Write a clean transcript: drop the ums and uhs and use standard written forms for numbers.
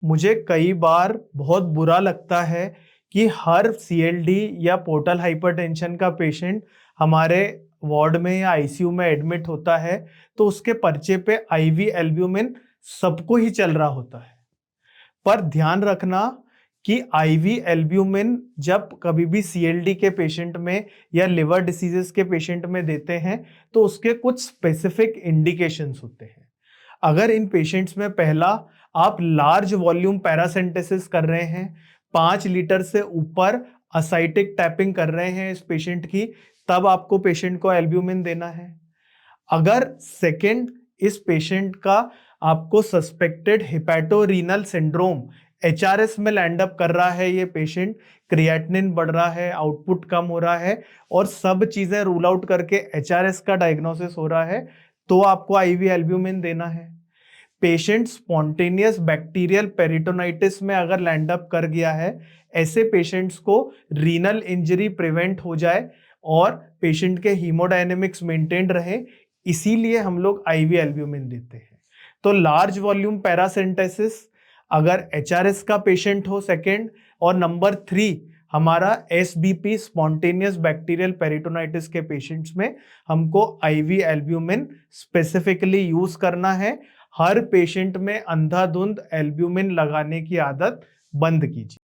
मुझे कई बार बहुत बुरा लगता है कि हर सीएलडी या पोर्टल हाइपरटेंशन का पेशेंट हमारे वार्ड में या आईसीयू में एडमिट होता है तो उसके पर्चे पे आईवी एल्ब्यूमिन सबको ही चल रहा होता है। पर ध्यान रखना कि आईवी एल्ब्यूमिन जब कभी भी सीएलडी के पेशेंट में या लिवर डिसीजेस के पेशेंट में देते हैं तो उसके कुछ स्पेसिफिक इंडिकेशंस होते हैं। अगर इन पेशेंट्स में पहला आप लार्ज वॉल्यूम पैरासेंटेसिस कर रहे हैं, 5 लीटर से ऊपर असाइटिक टैपिंग कर रहे हैं इस पेशेंट की, तब आपको पेशेंट को एल्ब्यूमिन देना है। अगर सेकंड, इस पेशेंट का आपको सस्पेक्टेड हिपैटोरीनल सिंड्रोम एचआरएस में लैंड अप कर रहा है, ये पेशेंट क्रिएटिनिन बढ़ रहा है, आउटपुट कम हो रहा है और सब चीजें रूल आउट करके एचआरएस का डायग्नोसिस हो रहा है, तो आपको आईवी एल्ब्यूमिन देना है। पेशेंट स्पॉन्टेनियस बैक्टीरियल पेरिटोनाइटिस में अगर लैंड अप कर गया है, ऐसे पेशेंट्स को रीनल इंजरी प्रिवेंट हो जाए और पेशेंट के हीमोडायनेमिक्स मेंटेन रहे, इसीलिए हम लोग आईवी एल्ब्यूमिन देते हैं। तो लार्ज वॉल्यूम पैरासेंटेसिस अगर एचआरएस का पेशेंट हो सेकेंड, और नंबर 3 हमारा एसबीपी स्पॉन्टेनियस बैक्टीरियल पेरिटोनाइटिस के पेशेंट्स में हमको आईवी एल्ब्यूमिन स्पेसिफिकली यूज करना है। हर पेशेंट में अंधाधुंध एल्ब्यूमिन लगाने की आदत बंद कीजिए।